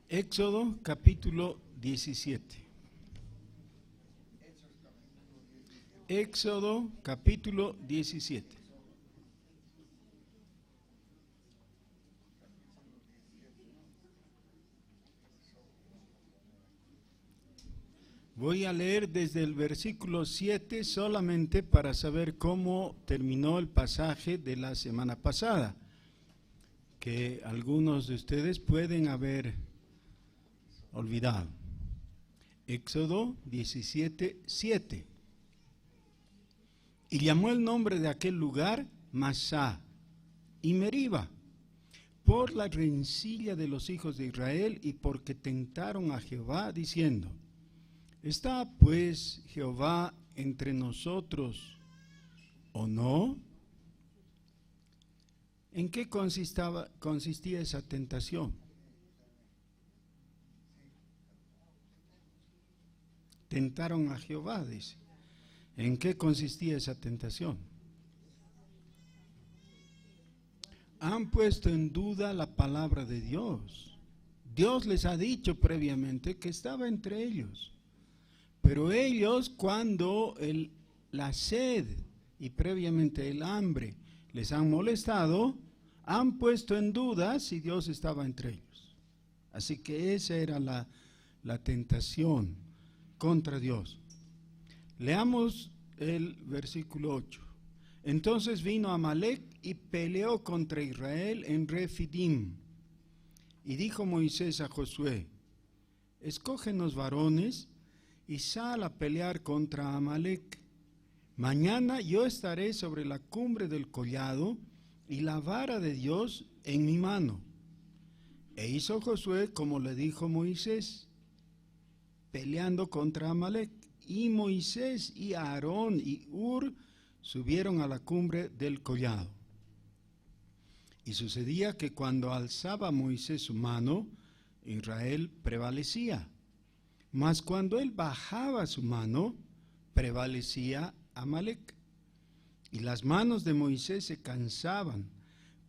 Éxodo capítulo 17. Éxodo capítulo 17. Voy a leer desde el versículo 7 solamente para saber cómo terminó el pasaje de la semana pasada, que algunos de ustedes pueden haber olvidado. Éxodo 17, 7. Y llamó el nombre de aquel lugar Masá y Meriba, por la rencilla de los hijos de Israel y porque tentaron a Jehová diciendo: ¿está pues Jehová entre nosotros o no? ¿En qué consistía esa tentación? Tentaron a Jehová, dice. ¿En qué consistía esa tentación? Han puesto en duda la palabra de Dios. Dios les ha dicho previamente que estaba entre ellos. Pero ellos, cuando la sed y previamente el hambre les han molestado, han puesto en duda si Dios estaba entre ellos. Así que esa era la tentación contra Dios. Leamos el versículo 8. Entonces vino Amalec y peleó contra Israel en Refidim. Y dijo Moisés a Josué: escógenos varones y sal a pelear contra Amalec. Mañana yo estaré sobre la cumbre del collado y la vara de Dios en mi mano. E hizo Josué como le dijo Moisés, peleando contra Amalec. Y Moisés y Aarón y Hur subieron a la cumbre del collado. Y sucedía que cuando alzaba Moisés su mano, Israel prevalecía. Mas cuando él bajaba su mano, prevalecía Amalec. Y las manos de Moisés se cansaban,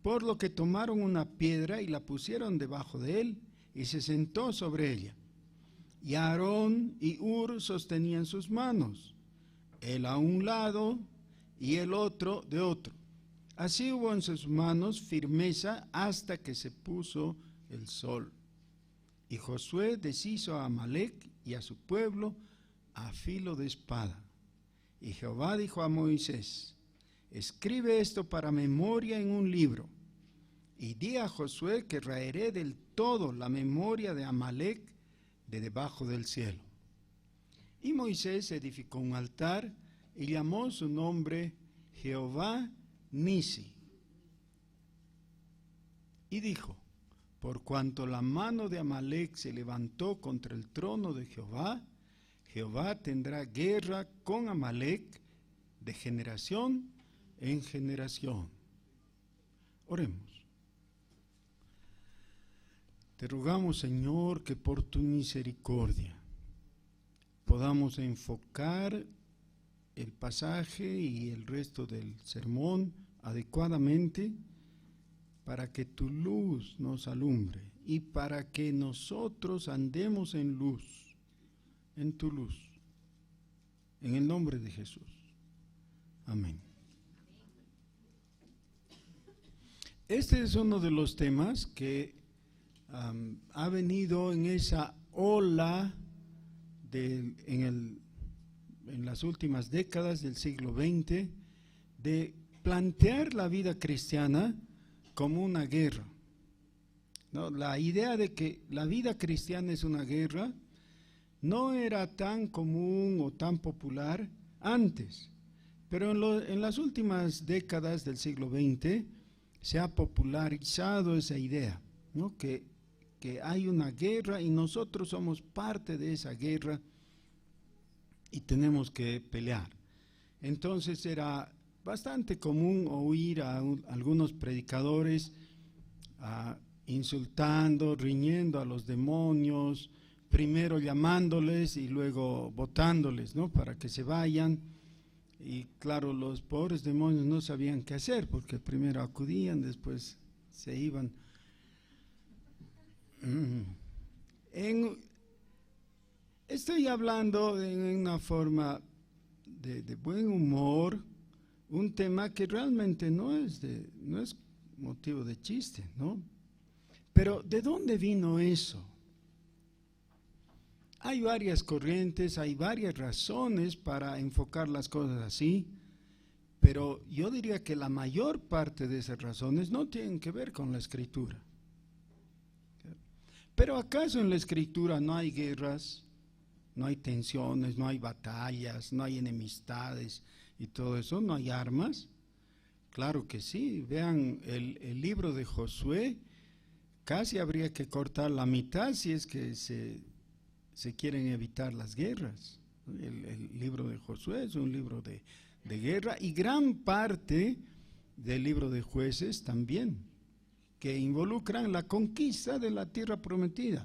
por lo que tomaron una piedra y la pusieron debajo de él, y se sentó sobre ella. Y Aarón y Hur sostenían sus manos, él a un lado y el otro de otro. Así hubo en sus manos firmeza hasta que se puso el sol. Y Josué deshizo a Amalec y a su pueblo a filo de espada. Y Jehová dijo a Moisés: escribe esto para memoria en un libro, y di a Josué que raeré del todo la memoria de Amalec de debajo del cielo. Y Moisés edificó un altar y llamó su nombre Jehová Nisi. Y dijo: por cuanto la mano de Amalec se levantó contra el trono de Jehová, Jehová tendrá guerra con Amalec de generación en generación. Oremos. Te rogamos, Señor, que por tu misericordia podamos enfocar el pasaje y el resto del sermón adecuadamente para que tu luz nos alumbre y para que nosotros andemos en luz, en tu luz, en el nombre de Jesús. Amén. Este es uno de los temas que ha venido en esa ola en las últimas décadas del siglo XX de plantear la vida cristiana como una guerra, ¿no? La idea de que la vida cristiana es una guerra no era tan común o tan popular antes, pero en las últimas décadas del siglo XX se ha popularizado esa idea, ¿no? Que hay una guerra y nosotros somos parte de esa guerra y tenemos que pelear. Entonces era bastante común oír a algunos predicadores insultando, riñendo a los demonios, primero llamándoles y luego botándoles, ¿no? Para que se vayan. Y claro, los pobres demonios no sabían qué hacer, porque primero acudían, después se iban. estoy hablando en una forma de buen humor, un tema que realmente no es motivo de chiste, ¿no? Pero ¿de dónde vino eso? Hay varias corrientes, hay varias razones para enfocar las cosas así, pero yo diría que la mayor parte de esas razones no tienen que ver con la Escritura. Pero ¿acaso en la Escritura no hay guerras, no hay tensiones, no hay batallas, no hay enemistades y todo eso? ¿No hay armas? Claro que sí. Vean el libro de Josué, casi habría que cortar la mitad si es que se quieren evitar las guerras. El libro de Josué es un libro de guerra, y gran parte del libro de Jueces también, que involucran la conquista de la tierra prometida.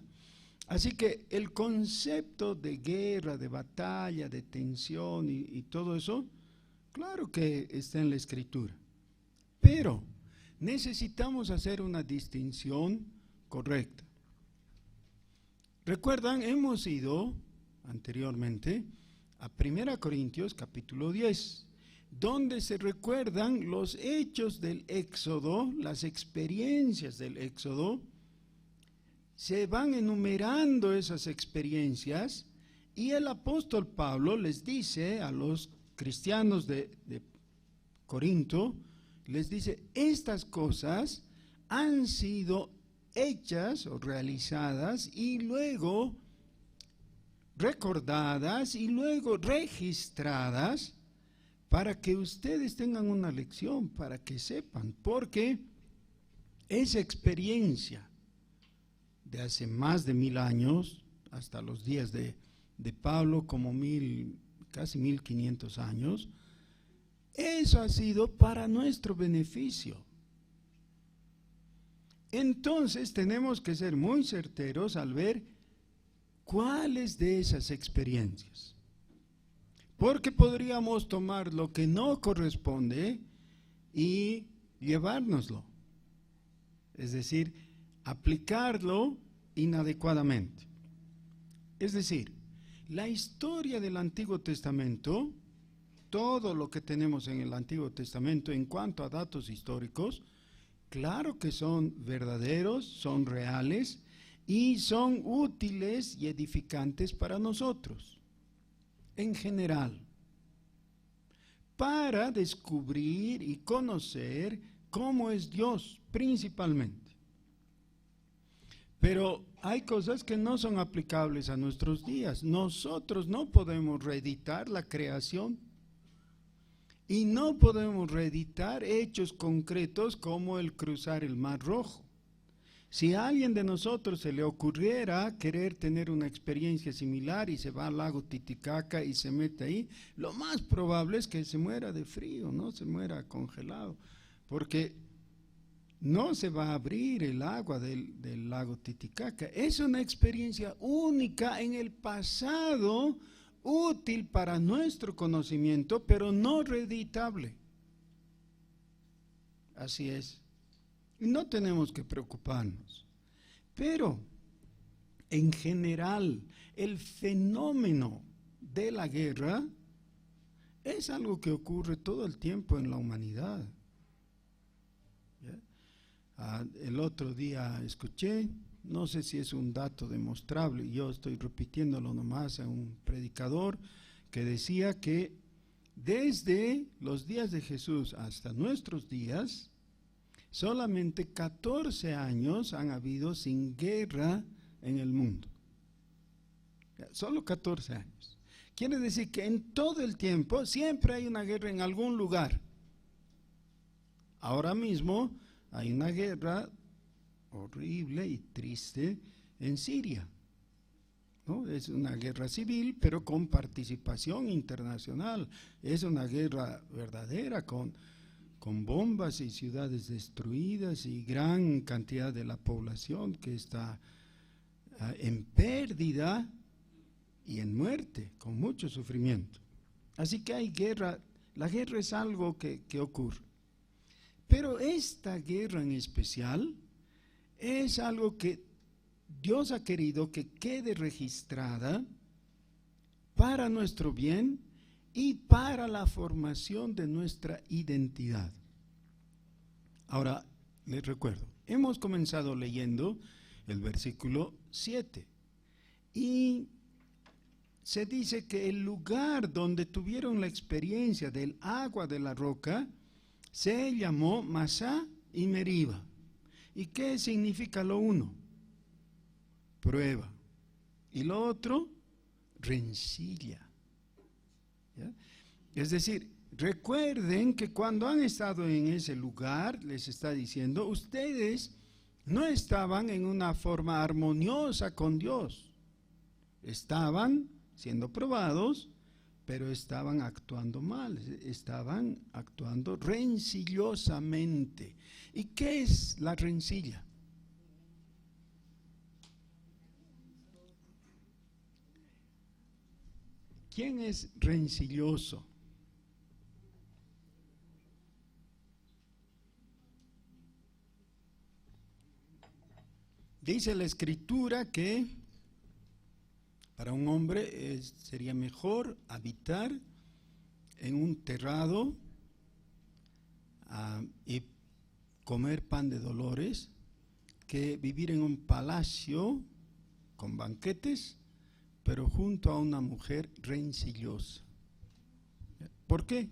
Así que el concepto de guerra, de batalla, de tensión y todo eso, claro que está en la Escritura. Pero necesitamos hacer una distinción correcta. Recuerdan, hemos ido anteriormente a 1 Corintios capítulo 10, donde se recuerdan los hechos del Éxodo, las experiencias del Éxodo. Se van enumerando esas experiencias y el apóstol Pablo les dice a los cristianos de Corinto, les dice, estas cosas han sido hechas o realizadas y luego recordadas y luego registradas para que ustedes tengan una lección, para que sepan, porque esa experiencia de hace más de 1000 años, hasta los días de Pablo, como casi 1500 años, eso ha sido para nuestro beneficio. Entonces tenemos que ser muy certeros al ver cuáles de esas experiencias, porque podríamos tomar lo que no corresponde y llevárnoslo, es decir, aplicarlo inadecuadamente. Es decir, la historia del Antiguo Testamento, todo lo que tenemos en el Antiguo Testamento en cuanto a datos históricos, claro que son verdaderos, son reales y son útiles y edificantes para nosotros, en general, para descubrir y conocer cómo es Dios principalmente. Pero hay cosas que no son aplicables a nuestros días. Nosotros no podemos reeditar la creación y no podemos reeditar hechos concretos como el cruzar el Mar Rojo. Si a alguien de nosotros se le ocurriera querer tener una experiencia similar y se va al lago Titicaca y se mete ahí, lo más probable es que se muera de frío, no se muera congelado, porque no se va a abrir el agua del lago Titicaca. Es una experiencia única en el pasado, útil para nuestro conocimiento, pero no reeditable. Así es. Y no tenemos que preocuparnos. Pero, en general, el fenómeno de la guerra es algo que ocurre todo el tiempo en la humanidad. El otro día escuché, no sé si es un dato demostrable, yo estoy repitiéndolo nomás, a un predicador que decía que desde los días de Jesús hasta nuestros días, solamente 14 años han habido sin guerra en el mundo. Solo 14 años. Quiere decir que en todo el tiempo siempre hay una guerra en algún lugar. Ahora mismo hay una guerra horrible y triste en Siria, ¿no? Es una guerra civil, pero con participación internacional. Es una guerra verdadera, con bombas y ciudades destruidas y gran cantidad de la población que está en pérdida y en muerte, con mucho sufrimiento. Así que hay guerra, la guerra es algo que ocurre. Pero esta guerra en especial es algo que Dios ha querido que quede registrada para nuestro bien y para la formación de nuestra identidad. Ahora, les recuerdo, hemos comenzado leyendo el versículo 7 y se dice que el lugar donde tuvieron la experiencia del agua de la roca se llamó Masá y Meriba. ¿Y qué significa lo uno? Prueba. Y lo otro, rencilla. ¿Ya? Es decir, recuerden que cuando han estado en ese lugar, les está diciendo, ustedes no estaban en una forma armoniosa con Dios. Estaban siendo probados, pero estaban actuando mal, estaban actuando rencillosamente. ¿Y qué es la rencilla? ¿Quién es rencilloso? Dice la Escritura que para un hombre sería mejor habitar en un terrado y comer pan de dolores que vivir en un palacio con banquetes, pero junto a una mujer rencillosa. ¿Por qué?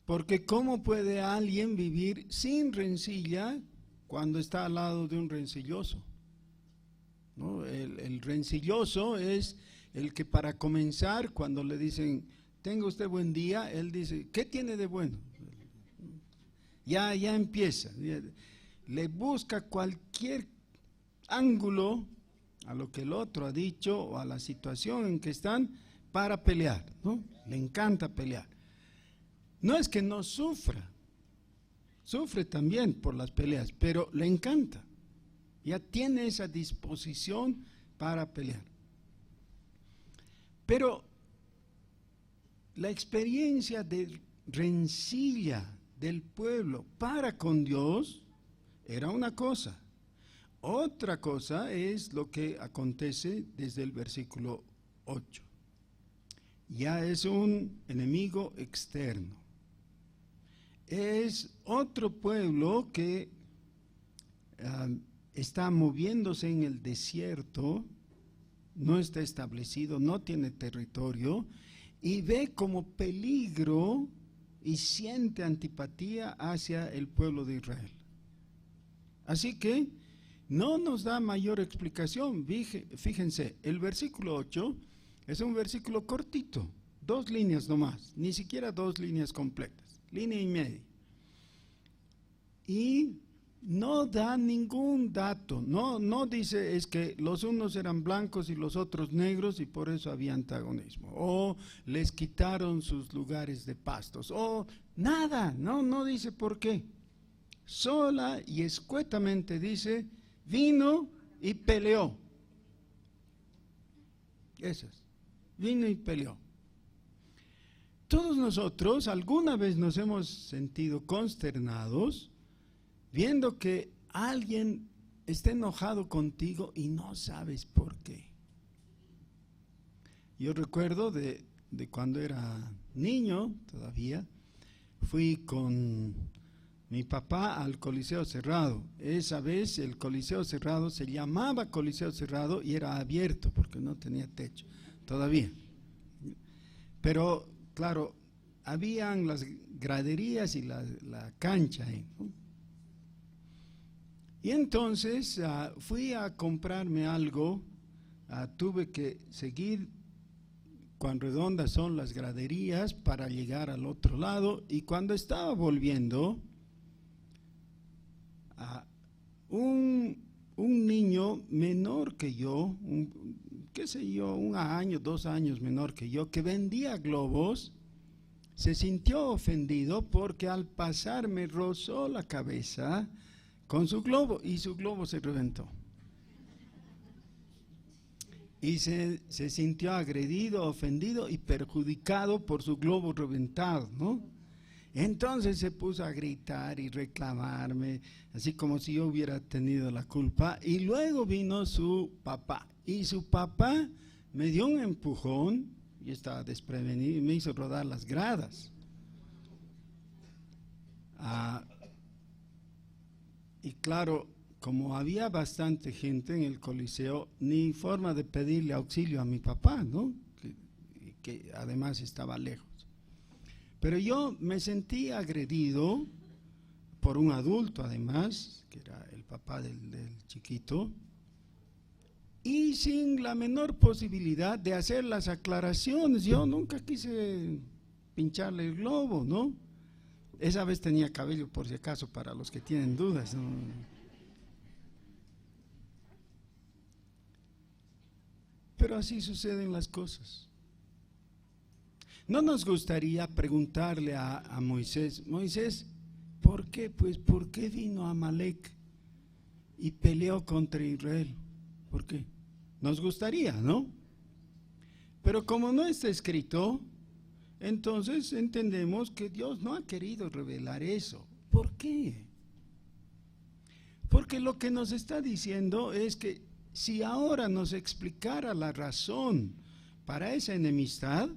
Porque ¿cómo puede alguien vivir sin rencilla cuando está al lado de un rencilloso? ¿No? El rencilloso es el que para comenzar, cuando le dicen, tenga usted buen día, él dice, ¿qué tiene de bueno? Ya empieza, le busca cualquier ángulo a lo que el otro ha dicho o a la situación en que están para pelear, ¿no? Le encanta pelear. No es que no sufra, sufre también por las peleas, pero le encanta. Ya tiene esa disposición para pelear. Pero la experiencia de rencilla del pueblo para con Dios era una cosa. Otra cosa es lo que acontece desde el versículo 8. Ya es un enemigo externo. Es otro pueblo que está moviéndose en el desierto, no está establecido, no tiene territorio, y ve como peligro y siente antipatía hacia el pueblo de Israel. Así que no nos da mayor explicación. Fíjense, el versículo 8 es un versículo cortito, 2 líneas nomás, ni siquiera 2 líneas completas, línea y media. Y no da ningún dato, no dice es que los unos eran blancos y los otros negros y por eso había antagonismo, o les quitaron sus lugares de pastos, o nada, no dice por qué. Sola y escuetamente dice, vino y peleó. Eso es, vino y peleó. Todos nosotros alguna vez nos hemos sentido consternados viendo que alguien está enojado contigo y no sabes por qué. Yo recuerdo de cuando era niño todavía, fui con mi papá al Coliseo Cerrado. Esa vez el Coliseo Cerrado se llamaba Coliseo Cerrado y era abierto porque no tenía techo todavía. Pero claro, habían las graderías y la cancha ahí, ¿no? Y entonces fui a comprarme algo, tuve que seguir cuán redondas son las graderías para llegar al otro lado, y cuando estaba volviendo, un niño menor que yo, qué sé yo, 1 año, 2 años menor que yo, que vendía globos, se sintió ofendido porque al pasar me rozó la cabeza con su globo y su globo se reventó. Y se sintió agredido, ofendido y perjudicado por su globo reventado, ¿no? Entonces se puso a gritar y reclamarme, así como si yo hubiera tenido la culpa. Y luego vino su papá. Y su papá me dio un empujón, y estaba desprevenido, y me hizo rodar las gradas. Y claro, como había bastante gente en el Coliseo, ni forma de pedirle auxilio a mi papá, ¿no? Que además estaba lejos. Pero yo me sentí agredido por un adulto, además, que era el papá del chiquito, y sin la menor posibilidad de hacer las aclaraciones. Yo nunca quise pincharle el globo, ¿no? Esa vez tenía cabello, por si acaso, para los que tienen dudas, ¿no? Pero así suceden las cosas. ¿No nos gustaría preguntarle a Moisés, Moisés, ¿por qué? Pues, ¿por qué vino Amalek y peleó contra Israel? ¿Por qué? Nos gustaría, ¿no? Pero como no está escrito, entonces entendemos que Dios no ha querido revelar eso. ¿Por qué? Porque lo que nos está diciendo es que si ahora nos explicara la razón para esa enemistad,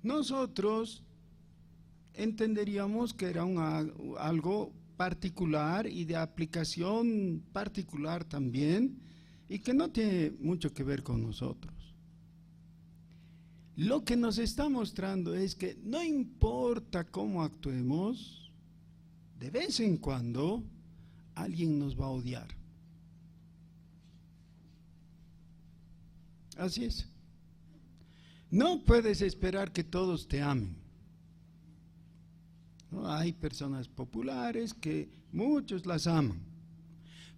nosotros entenderíamos que era algo particular y de aplicación particular también, y que no tiene mucho que ver con nosotros. Lo que nos está mostrando es que no importa cómo actuemos, de vez en cuando alguien nos va a odiar. Así es. No puedes esperar que todos te amen. ¿No? Hay personas populares que muchos las aman,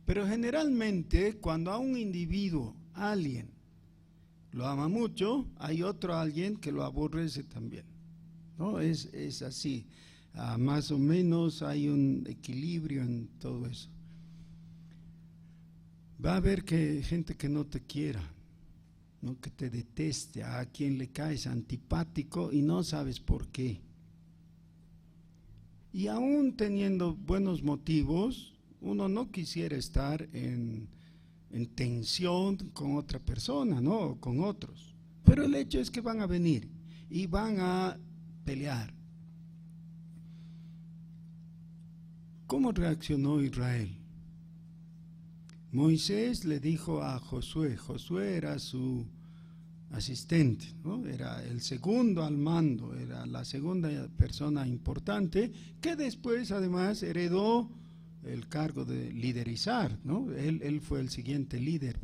pero generalmente cuando a un individuo, alguien, lo ama mucho, hay otro alguien que lo aborrece también, ¿no? Es así, más o menos hay un equilibrio en todo eso. Va a haber gente que no te quiera, ¿no? Que te deteste, a quien le caes antipático y no sabes por qué. Y aún teniendo buenos motivos, uno no quisiera estar en tensión con otra persona, ¿no? O con otros. Pero el hecho es que van a venir y van a pelear. ¿Cómo reaccionó Israel? Moisés le dijo a Josué, Josué era su asistente, ¿no? Era el segundo al mando, era la segunda persona importante, que después además heredó el cargo de liderizar, ¿no? Él fue el siguiente líder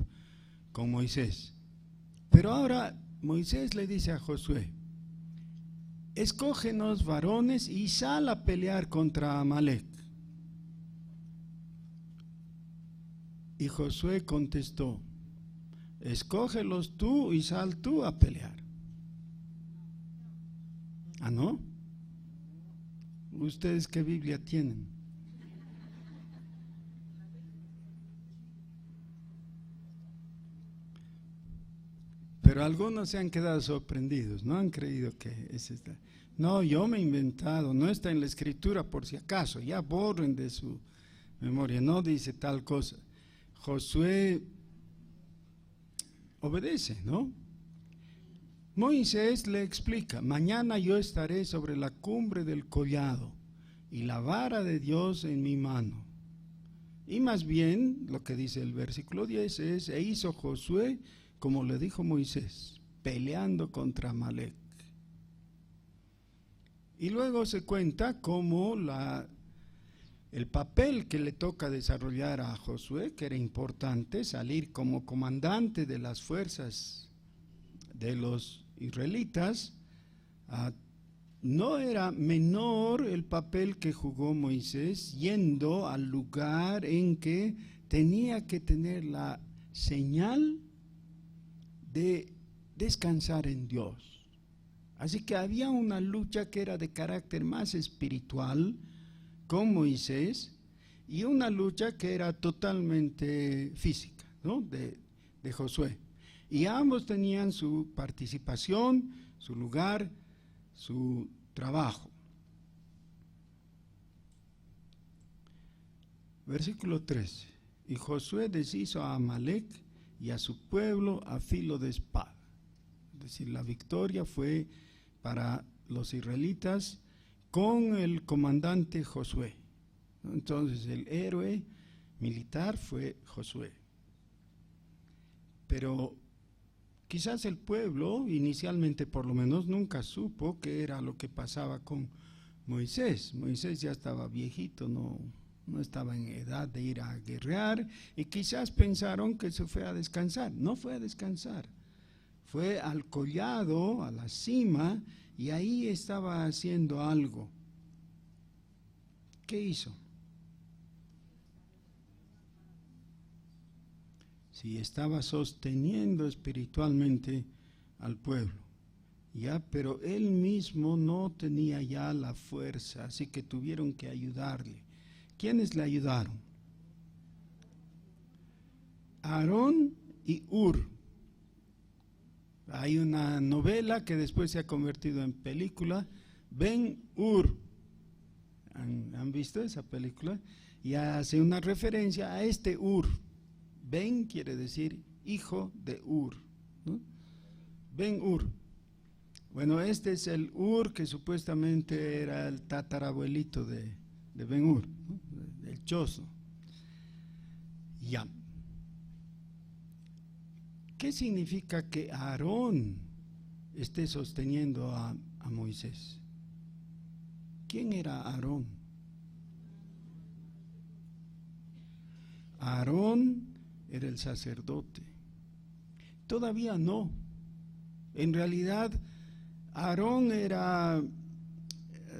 con Moisés. Pero ahora Moisés le dice a Josué, escógenos varones y sal a pelear contra Amalek. Y Josué contestó, escógelos tú y sal tú a pelear. ¿Ah, no? ¿Ustedes qué Biblia tienen? Pero algunos se han quedado sorprendidos, no han creído que es esta. No, yo me he inventado, no está en la escritura por si acaso, ya borren de su memoria, no dice tal cosa. Josué obedece, ¿no? Moisés le explica, mañana yo estaré sobre la cumbre del collado y la vara de Dios en mi mano. Y más bien, lo que dice el versículo 10 es, e hizo Josué como le dijo Moisés, peleando contra Amalek. Y luego se cuenta cómo el papel que le toca desarrollar a Josué, que era importante, salir como comandante de las fuerzas de los israelitas, no era menor el papel que jugó Moisés yendo al lugar en que tenía que tener la señal de descansar en Dios. Así que había una lucha que era de carácter más espiritual con Moisés y una lucha que era totalmente física, ¿no? de Josué. Y ambos tenían su participación, su lugar, su trabajo. Versículo 13. Y Josué deshizo a Amalek y a su pueblo a filo de espada. Es decir, la victoria fue para los israelitas con el comandante Josué. Entonces el héroe militar fue Josué. Pero quizás el pueblo, inicialmente por lo menos, nunca supo qué era lo que pasaba con Moisés. Moisés ya estaba viejito, no estaba en edad de ir a guerrear, y quizás pensaron que se fue a descansar. No fue a descansar, fue al collado, a la cima, y ahí estaba haciendo algo. ¿Qué hizo? Sí, estaba sosteniendo espiritualmente al pueblo, ya, pero él mismo no tenía ya la fuerza, así que tuvieron que ayudarle. ¿Quiénes le ayudaron? Aarón y Hur. Hay una novela que después se ha convertido en película, Ben-Hur. ¿Han visto esa película? Y hace una referencia a este Hur. Ben quiere decir hijo de Hur, ¿no? Ben-Hur. Bueno, este es el Hur que supuestamente era el tatarabuelito de Ben-Hur, ¿no? El chozo. Ya. ¿Qué significa que Aarón esté sosteniendo a Moisés? ¿Quién era Aarón? Aarón era el sacerdote. Todavía no. En realidad, Aarón era,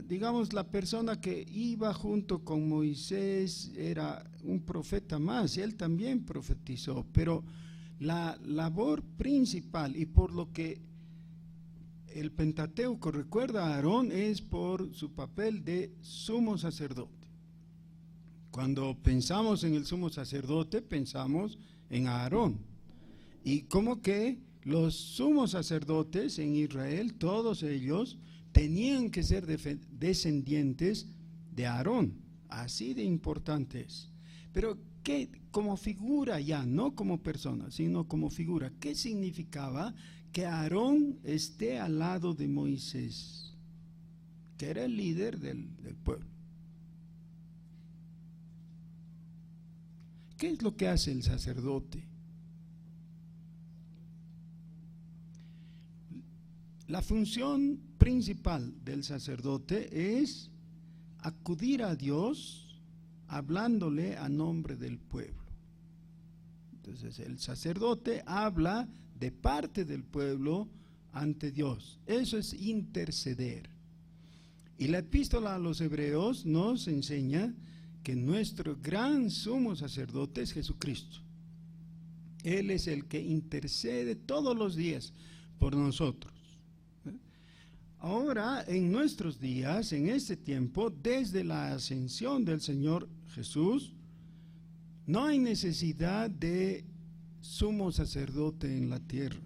digamos, la persona que iba junto con Moisés, era un profeta más, él también profetizó, pero la labor principal, y por lo que el Pentateuco recuerda a Aarón, es por su papel de sumo sacerdote. Cuando pensamos en el sumo sacerdote, pensamos en Aarón. Y como que los sumos sacerdotes en Israel, todos ellos, tenían que ser descendientes de Aarón. Así de importante es. Pero ¿qué, como figura ya, no como persona, sino como figura, qué significaba que Aarón esté al lado de Moisés, que era el líder del pueblo? ¿Qué es lo que hace el sacerdote? La función principal del sacerdote es acudir a Dios hablándole a nombre del pueblo. Entonces el sacerdote habla de parte del pueblo ante Dios. Eso es interceder. Y la epístola a los Hebreos nos enseña que nuestro gran sumo sacerdote es Jesucristo. Él es el que intercede todos los días por nosotros. Ahora, en nuestros días, en este tiempo, desde la ascensión del Señor Jesús, no hay necesidad de sumo sacerdote en la tierra.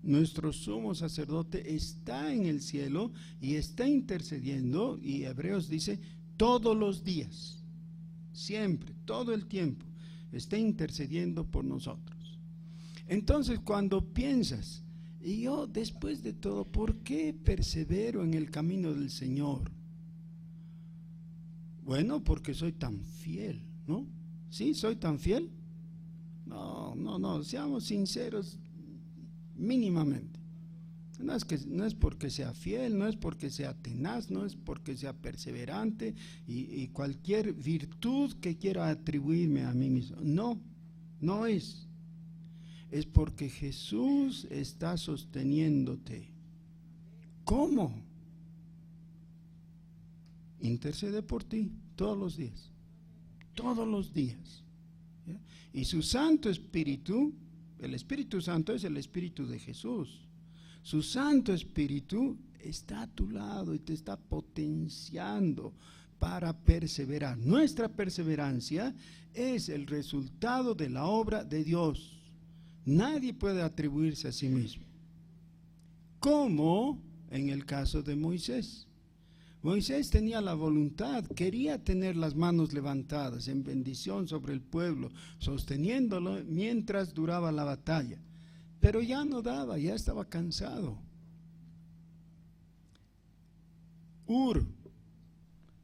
Nuestro sumo sacerdote está en el cielo y está intercediendo, y Hebreos dice, todos los días. Siempre, todo el tiempo, está intercediendo por nosotros. Entonces, cuando piensas, y yo después de todo, ¿por qué persevero en el camino del Señor? Bueno, porque soy tan fiel, ¿no? ¿Sí? ¿Soy tan fiel? No, seamos sinceros mínimamente. No es porque sea fiel, no es porque sea tenaz, no es porque sea perseverante y cualquier virtud que quiera atribuirme a mí mismo. No es. Es porque Jesús está sosteniéndote. ¿Cómo? Intercede por ti todos los días. Todos los días. ¿Ya? Y su Santo Espíritu, el Espíritu Santo es el Espíritu de Jesús. Su Santo Espíritu está a tu lado y te está potenciando para perseverar. Nuestra perseverancia es el resultado de la obra de Dios. Nadie puede atribuirse a sí mismo. Como en el caso de Moisés. Moisés tenía la voluntad, quería tener las manos levantadas en bendición sobre el pueblo, sosteniéndolo mientras duraba la batalla. Pero ya no daba, ya estaba cansado. Hur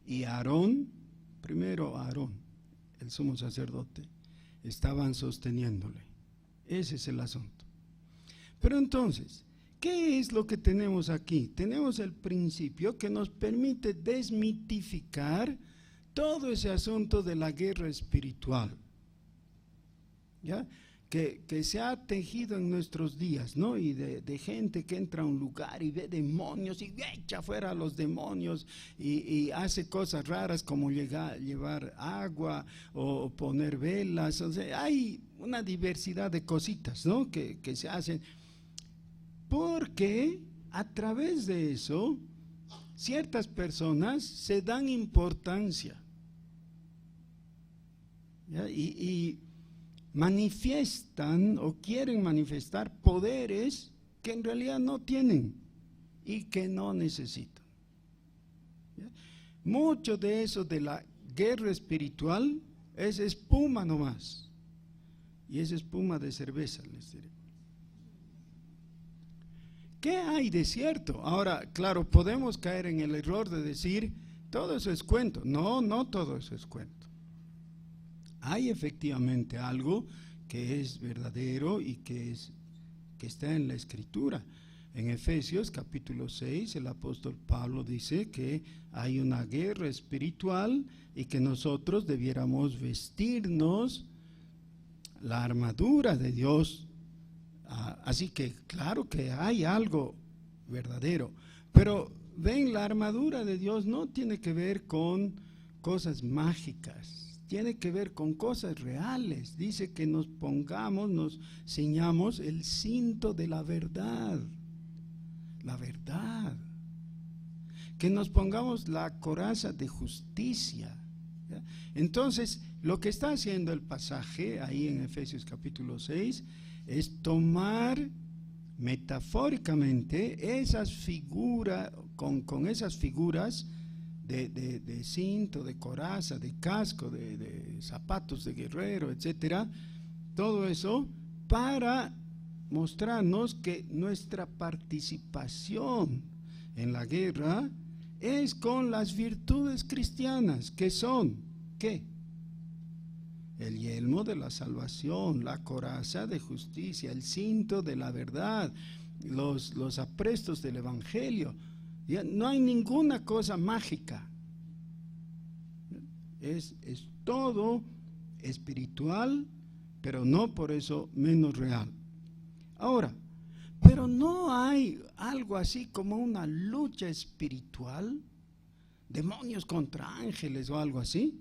y Aarón, primero Aarón, el sumo sacerdote, estaban sosteniéndole. Ese es el asunto. Pero entonces, ¿qué es lo que tenemos aquí? Tenemos el principio que nos permite desmitificar todo ese asunto de la guerra espiritual, ¿ya? Que se ha tejido en nuestros días, ¿no? Y de gente que entra a un lugar y ve demonios y echa fuera a los demonios y hace cosas raras como llevar agua o poner velas. O sea, hay una diversidad de cositas, ¿no? Que se hacen, porque a través de eso ciertas personas se dan importancia, ¿ya? Y manifiestan o quieren manifestar poderes que en realidad no tienen y que no necesitan, ¿ya? Mucho de eso de la guerra espiritual es espuma nomás, y es espuma de cerveza, les diré. ¿Qué hay de cierto? Ahora, claro, podemos caer en el error de decir, todo eso es cuento. No, no todo eso es cuento. Hay efectivamente algo que es verdadero y que está en la Escritura. En Efesios capítulo 6, el apóstol Pablo dice que hay una guerra espiritual y que nosotros debiéramos vestirnos la armadura de Dios. Así que claro que hay algo verdadero, pero ven, la armadura de Dios no tiene que ver con cosas mágicas, tiene que ver con cosas reales. Dice que nos pongamos, nos ciñamos el cinto de la verdad, que nos pongamos la coraza de justicia, ¿ya? Entonces, lo que está haciendo el pasaje ahí en Efesios capítulo 6 es tomar metafóricamente esas figuras, con esas figuras de cinto, de coraza, de casco, de zapatos de guerrero, etcétera, todo eso para mostrarnos que nuestra participación en la guerra es con las virtudes cristianas, que son, ¿qué? El yelmo de la salvación, la coraza de justicia, el cinto de la verdad, los aprestos del evangelio. Ya no hay ninguna cosa mágica. Es todo espiritual, pero no por eso menos real. Ahora, pero no hay algo así como una lucha espiritual, demonios contra ángeles o algo así.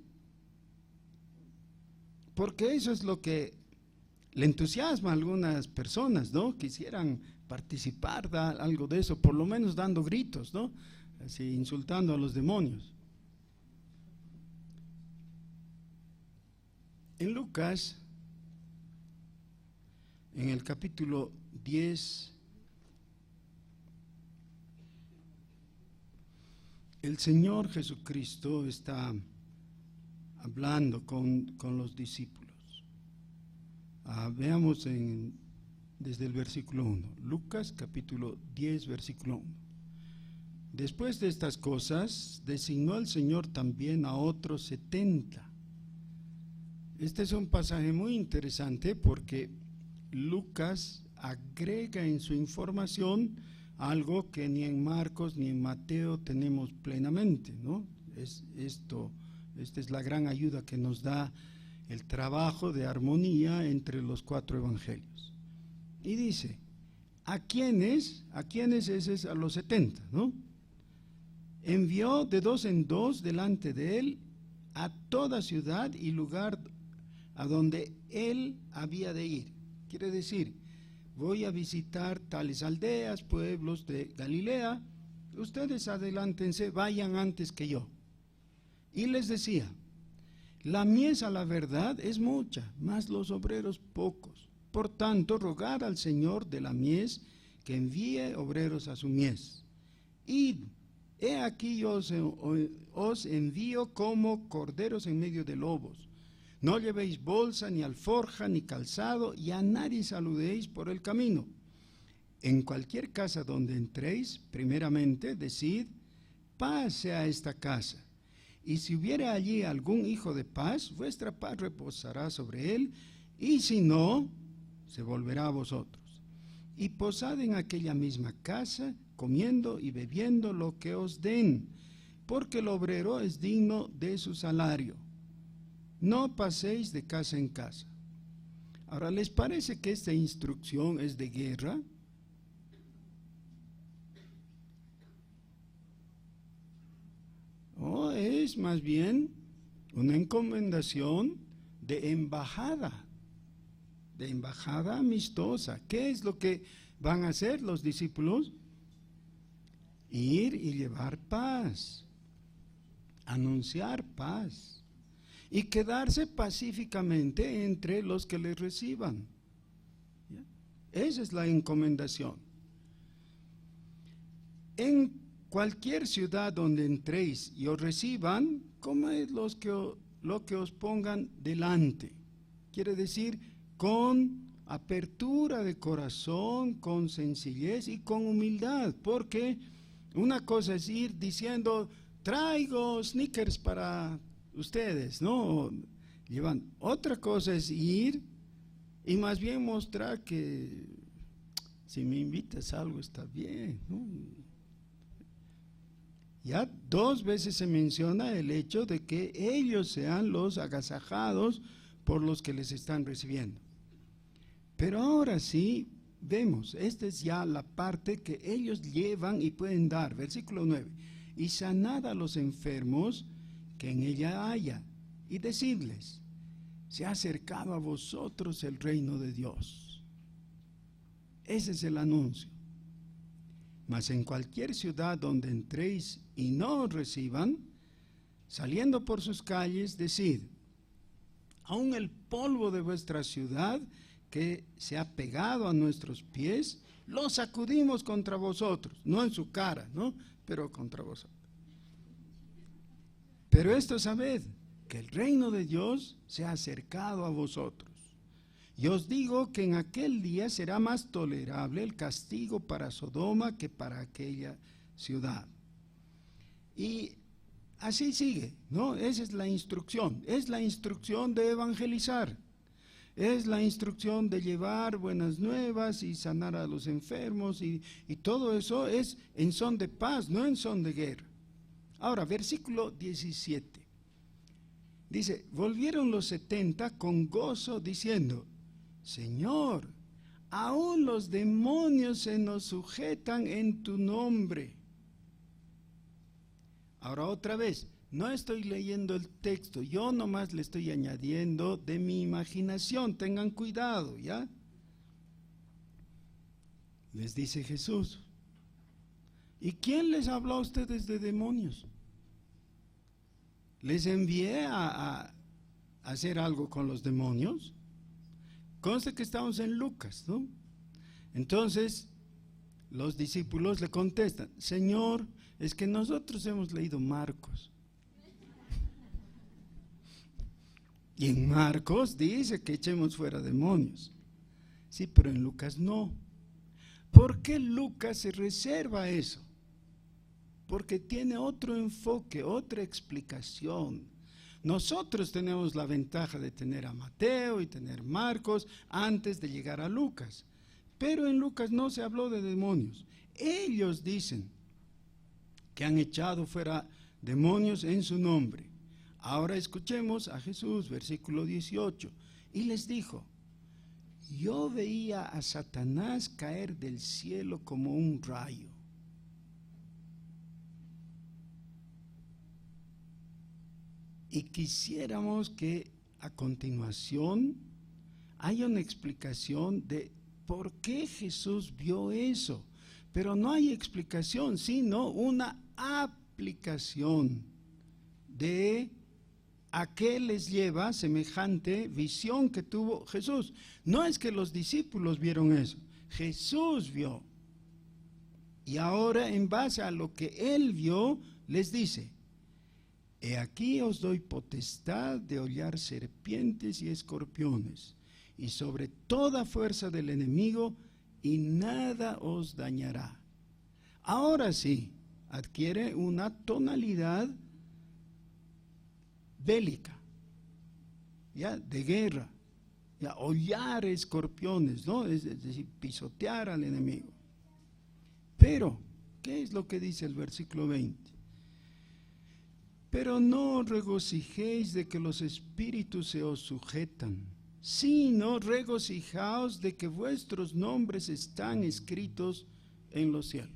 Porque eso es lo que le entusiasma a algunas personas, ¿no? Quisieran participar, algo de eso, por lo menos dando gritos, ¿no? Así, insultando a los demonios. En Lucas, en el capítulo 10, el Señor Jesucristo está hablando con los discípulos. Veamos desde el versículo 1, Lucas capítulo 10, versículo 1. Después de estas cosas, designó el Señor también a otros 70. Este es un pasaje muy interesante porque Lucas agrega en su información algo que ni en Marcos ni en Mateo tenemos plenamente, ¿no? Esta es la gran ayuda que nos da el trabajo de armonía entre los 4 evangelios. Y dice, ¿a quiénes? Ese es a los 70, ¿no? Envió de 2 en 2 delante de él a toda ciudad y lugar a donde él había de ir. Quiere decir, voy a visitar tales aldeas, pueblos de Galilea, ustedes adelántense, vayan antes que yo. Y les decía, la mies a la verdad es mucha, mas los obreros pocos. Por tanto, rogad al Señor de la mies que envíe obreros a su mies. Id He aquí yo os envío como corderos en medio de lobos. No llevéis bolsa, ni alforja, ni calzado, y a nadie saludéis por el camino. En cualquier casa donde entréis, primeramente decid, paz sea a esta casa. Y si hubiere allí algún hijo de paz, vuestra paz reposará sobre él, y si no, se volverá a vosotros. Y posad en aquella misma casa, comiendo y bebiendo lo que os den, porque el obrero es digno de su salario. No paséis de casa en casa. Ahora, ¿les parece que esta instrucción es de guerra? ¿O es más bien una encomendación de embajada amistosa? ¿Qué es lo que van a hacer los discípulos? Ir y llevar paz, anunciar paz y quedarse pacíficamente entre los que les reciban. ¿Ya? Esa es la encomendación. En cualquier ciudad donde entréis y os reciban, comed lo que os pongan delante. Quiere decir, con apertura de corazón, con sencillez y con humildad, porque una cosa es ir diciendo, traigo sneakers para ustedes, ¿no? Llevan. Otra cosa es ir y más bien mostrar que si me invitas a algo está bien, ¿no? Ya 2 veces se menciona el hecho de que ellos sean los agasajados por los que les están recibiendo. Pero ahora sí, vemos, esta es ya la parte que ellos llevan y pueden dar. Versículo 9. Y sanad a los enfermos que en ella haya, y decidles, se ha acercado a vosotros el reino de Dios. Ese es el anuncio. Mas en cualquier ciudad donde entréis y no os reciban, saliendo por sus calles, decid, aun el polvo de vuestra ciudad que se ha pegado a nuestros pies, lo sacudimos contra vosotros, no en su cara, ¿no? Pero contra vosotros. Pero esto sabed, que el reino de Dios se ha acercado a vosotros. Y os digo que en aquel día será más tolerable el castigo para Sodoma que para aquella ciudad. Y así sigue, ¿no? Esa es la instrucción de evangelizar. Es la instrucción de llevar buenas nuevas y sanar a los enfermos y todo eso es en son de paz, no en son de guerra. Ahora, versículo 17. Dice, volvieron los 70 con gozo diciendo, Señor, aún los demonios se nos sujetan en tu nombre. Ahora otra vez, no estoy leyendo el texto, yo nomás le estoy añadiendo de mi imaginación, tengan cuidado, ¿ya? Les dice Jesús, ¿y quién les habló a ustedes de demonios? ¿Les envié a hacer algo con los demonios? Conste que estamos en Lucas, ¿no? Entonces, los discípulos le contestan, Señor, es que nosotros hemos leído Marcos. Y en Marcos dice que echemos fuera demonios. Sí, pero en Lucas no. ¿Por qué Lucas se reserva eso? Porque tiene otro enfoque, otra explicación. Nosotros tenemos la ventaja de tener a Mateo y tener Marcos antes de llegar a Lucas. Pero en Lucas no se habló de demonios. Ellos dicen que han echado fuera demonios en su nombre. Ahora escuchemos a Jesús, versículo 18. Y les dijo, yo veía a Satanás caer del cielo como un rayo. Y quisiéramos que a continuación haya una explicación de por qué Jesús vio eso. Pero no hay explicación, sino una aplicación de a qué les lleva semejante visión que tuvo Jesús. No es que los discípulos vieron eso, Jesús vio. Y ahora, en base a lo que él vio, les dice: he aquí os doy potestad de hollar serpientes y escorpiones, y sobre toda fuerza del enemigo, y nada os dañará. Ahora sí, adquiere una tonalidad bélica, ya, de guerra, ya, hollar escorpiones, ¿no? Es decir, pisotear al enemigo. Pero, ¿qué es lo que dice el versículo 20? Pero no os regocijéis de que los espíritus se os sujetan, sino regocijaos de que vuestros nombres están escritos en los cielos.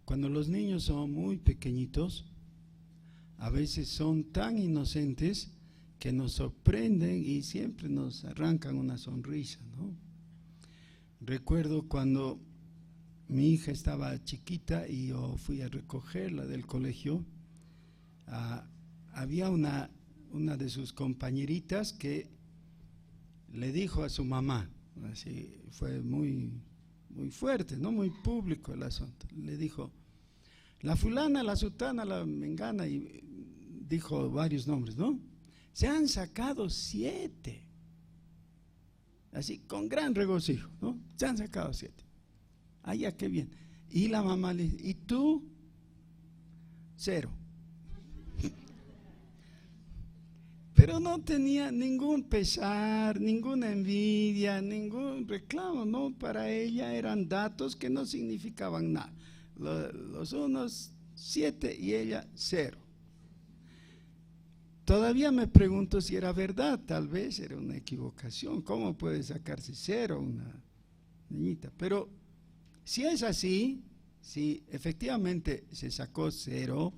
Cuando los niños son muy pequeñitos, a veces son tan inocentes que nos sorprenden y siempre nos arrancan una sonrisa, ¿no? Recuerdo cuando mi hija estaba chiquita y yo fui a recogerla del colegio, había una de sus compañeritas que le dijo a su mamá, así fue muy fuerte, ¿no? Muy público el asunto. Le dijo: la fulana, la sutana, la mengana, y dijo varios nombres, ¿no? Se han sacado 7. Así, con gran regocijo, ¿no? Se han sacado 7. Ya, qué bien. Y la mamá le dice: ¿y tú? 0. Pero no tenía ningún pesar, ninguna envidia, ningún reclamo, ¿no? Para ella eran datos que no significaban nada. Los unos 7 y ella 0. Todavía me pregunto si era verdad, tal vez era una equivocación. ¿Cómo puede sacarse 0 una niñita? Pero si es así, si efectivamente se sacó 0,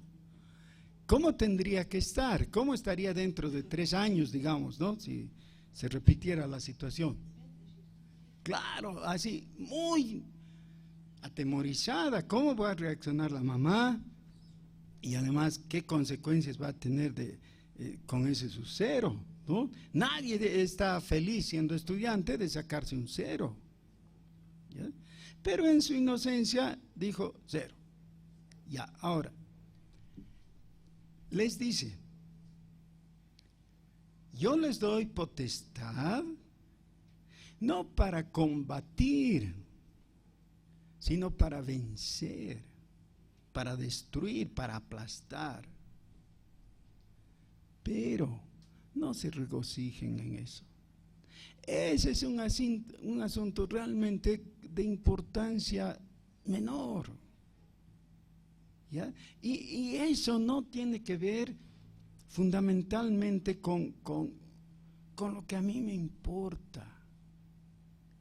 ¿cómo tendría que estar? ¿Cómo estaría dentro de 3 años, digamos, ¿no? Si se repitiera la situación. Claro, así, muy atemorizada. ¿Cómo va a reaccionar la mamá? Y además, ¿qué consecuencias va a tener con ese su 0, ¿no? Nadie está feliz siendo estudiante de sacarse un 0, ¿ya? Pero en su inocencia dijo 0. Ya, ahora les dice: yo les doy potestad no para combatir, sino para vencer, para destruir, para aplastar. Pero no se regocijen en eso. Ese es un asunto realmente de importancia menor, ¿ya? Y eso no tiene que ver fundamentalmente con lo que a mí me importa.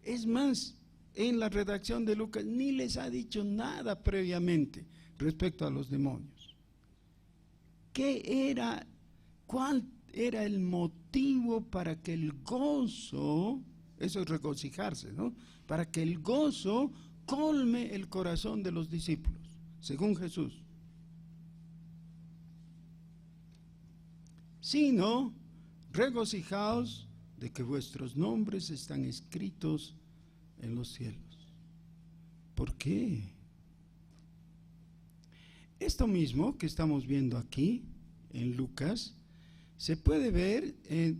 Es más, en la redacción de Lucas ni les ha dicho nada previamente respecto a los demonios. ¿Cuál era el motivo para que el gozo, eso es regocijarse, ¿no? Para que el gozo colme el corazón de los discípulos, según Jesús? Sino, regocijaos de que vuestros nombres están escritos en los cielos. ¿Por qué? Esto mismo que estamos viendo aquí en Lucas se puede ver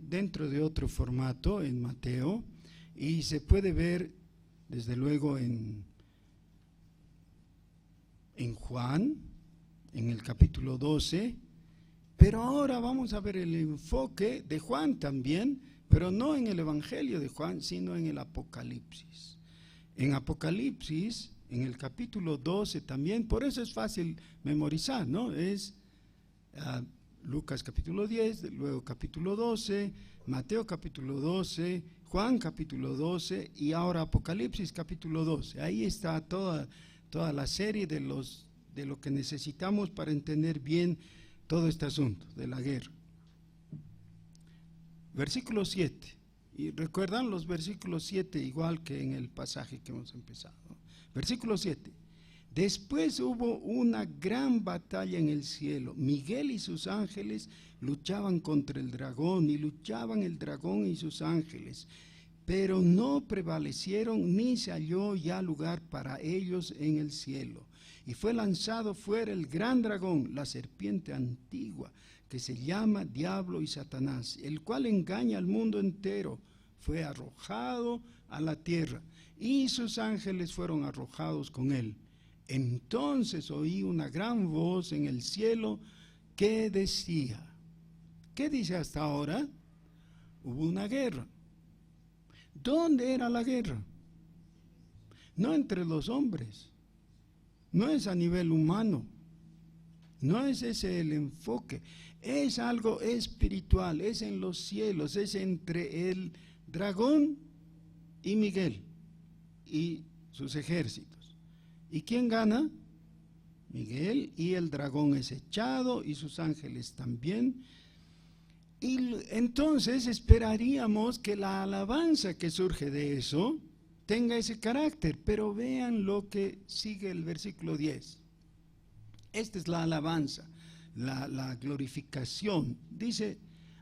dentro de otro formato en Mateo, y se puede ver desde luego en Juan, en el capítulo 12, pero ahora vamos a ver el enfoque de Juan también, pero no en el Evangelio de Juan, sino en el Apocalipsis. En Apocalipsis, en el capítulo 12 también, por eso es fácil memorizar, ¿no? Es Lucas capítulo 10, luego capítulo 12, Mateo capítulo 12, Juan capítulo 12 y ahora Apocalipsis capítulo 12. Ahí está toda la serie de lo que necesitamos para entender bien todo este asunto de la guerra. Versículo 7. Y recuerdan los versículos 7 igual que en el pasaje que hemos empezado, ¿no? Versículo 7. Después hubo una gran batalla en el cielo. Miguel y sus ángeles luchaban contra el dragón, y luchaban el dragón y sus ángeles, pero no prevalecieron, ni se halló ya lugar para ellos en el cielo. Y fue lanzado fuera el gran dragón, la serpiente antigua, que se llama Diablo y Satanás, el cual engaña al mundo entero. Fue arrojado a la tierra, y sus ángeles fueron arrojados con él. Entonces oí una gran voz en el cielo que decía, ¿qué dice hasta ahora? Hubo una guerra. ¿Dónde era la guerra? No entre los hombres, no es a nivel humano, no es ese el enfoque, es algo espiritual, es en los cielos, es entre el dragón y Miguel y sus ejércitos. ¿Y quién gana? Miguel, y el dragón es echado y sus ángeles también. Y entonces esperaríamos que la alabanza que surge de eso tenga ese carácter, pero vean lo que sigue el versículo 10. Esta es la alabanza, la glorificación. Dice,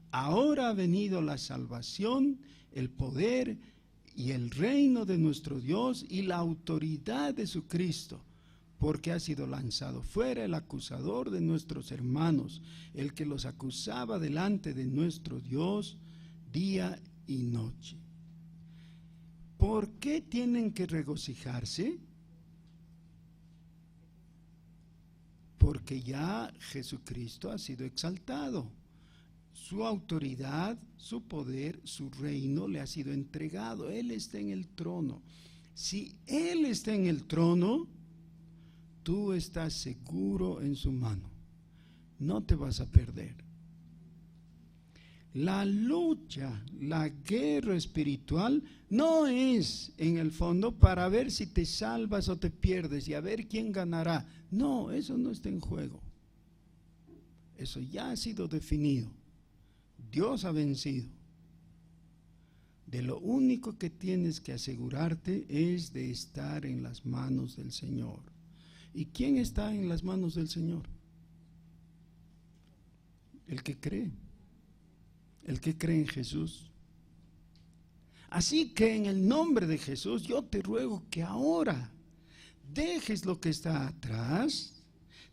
ahora ha venido la salvación, el poder y el reino de nuestro Dios y la autoridad de su Cristo, porque ha sido lanzado fuera el acusador de nuestros hermanos, el que los acusaba delante de nuestro Dios día y noche. ¿Por qué tienen que regocijarse? Porque ya Jesucristo ha sido exaltado. Su autoridad, su poder, su reino le ha sido entregado. Él está en el trono. Si Él está en el trono, tú estás seguro en su mano. No te vas a perder. La lucha, la guerra espiritual no es en el fondo para ver si te salvas o te pierdes y a ver quién ganará. No, eso no está en juego. Eso ya ha sido definido. Dios ha vencido. De lo único que tienes que asegurarte es de estar en las manos del Señor. ¿Y quién está en las manos del Señor? El que cree. El que cree en Jesús. Así que en el nombre de Jesús yo te ruego que ahora dejes lo que está atrás,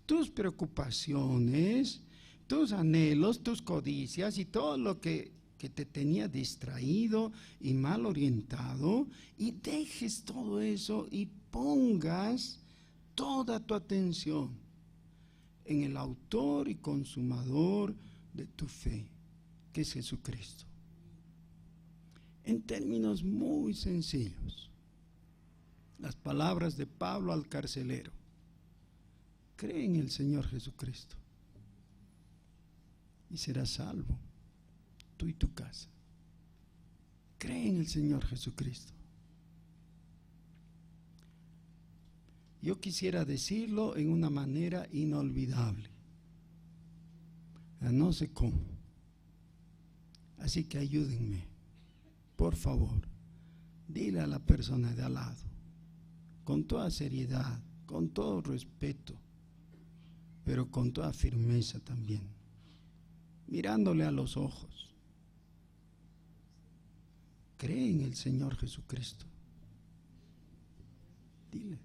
tus preocupaciones, tus anhelos, tus codicias y todo lo que te tenía distraído y mal orientado, y dejes todo eso y pongas toda tu atención en el autor y consumador de tu fe, que es Jesucristo. En términos muy sencillos, las palabras de Pablo al carcelero: cree en el Señor Jesucristo y serás salvo, tú y tu casa. Cree en el Señor Jesucristo. Yo quisiera decirlo en una manera inolvidable, no sé cómo, así que ayúdenme, por favor. Dile a la persona de al lado, con toda seriedad, con todo respeto, pero con toda firmeza también, mirándole a los ojos: cree en el Señor Jesucristo. Dile.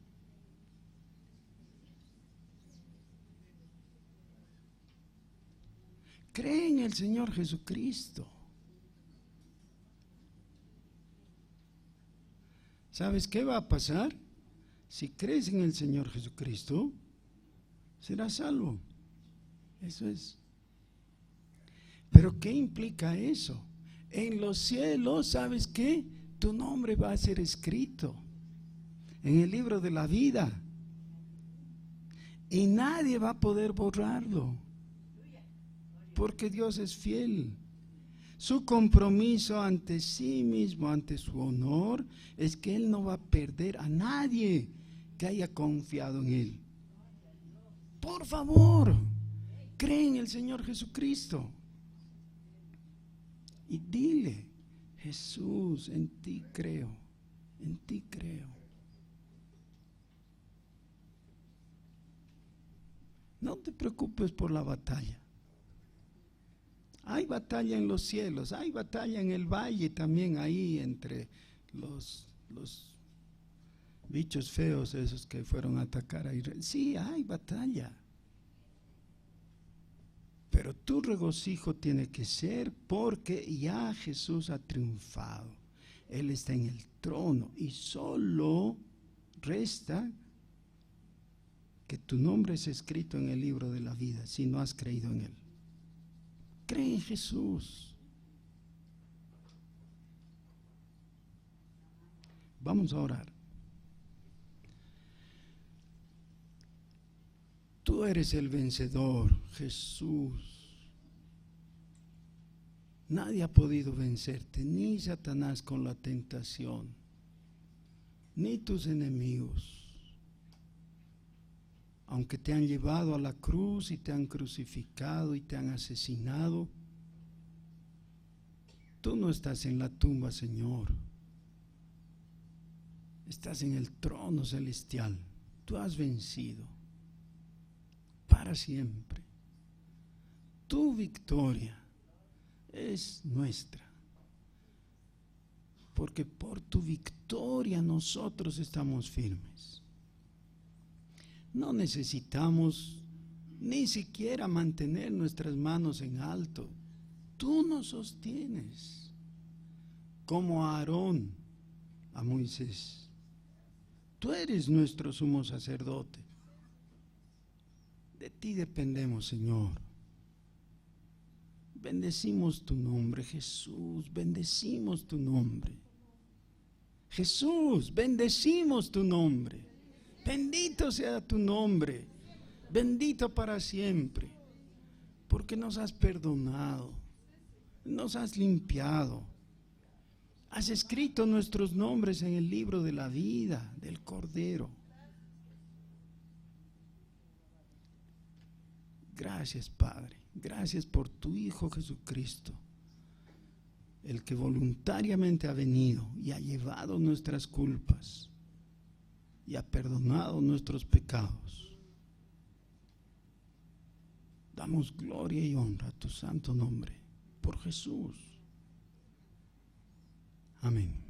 Cree en el Señor Jesucristo. ¿Sabes qué va a pasar? Si crees en el Señor Jesucristo, serás salvo. Eso es. Pero ¿qué implica eso? En los cielos, ¿sabes qué? Tu nombre va a ser escrito en el libro de la vida y nadie va a poder borrarlo, porque Dios es fiel. Su compromiso ante sí mismo, ante su honor, es que Él no va a perder a nadie que haya confiado en Él. Por favor, cree en el Señor Jesucristo y dile: Jesús, en ti creo, en ti creo. No te preocupes por la batalla. Hay batalla en los cielos, hay batalla en el valle también, ahí entre los bichos feos esos que fueron a atacar a Israel. Sí, hay batalla. Pero tu regocijo tiene que ser porque ya Jesús ha triunfado. Él está en el trono y solo resta que tu nombre es escrito en el libro de la vida si no has creído en Él. Cree en Jesús. Vamos a orar. Tú eres el vencedor, Jesús. Nadie ha podido vencerte, ni Satanás con la tentación, ni tus enemigos. Aunque te han llevado a la cruz y te han crucificado y te han asesinado, tú no estás en la tumba, Señor. Estás en el trono celestial. Tú has vencido para siempre. Tu victoria es nuestra, porque por tu victoria nosotros estamos firmes. No necesitamos ni siquiera mantener nuestras manos en alto. Tú nos sostienes, como a Aarón, a Moisés. Tú eres nuestro sumo sacerdote. De ti dependemos, Señor. Bendecimos tu nombre, Jesús, bendecimos tu nombre. Jesús, bendecimos tu nombre. Bendito sea tu nombre, bendito para siempre, porque nos has perdonado, nos has limpiado, has escrito nuestros nombres en el libro de la vida del Cordero. Gracias, Padre, gracias por tu Hijo Jesucristo, el que voluntariamente ha venido y ha llevado nuestras culpas y ha perdonado nuestros pecados. Damos gloria y honra a tu santo nombre, por Jesús. Amén.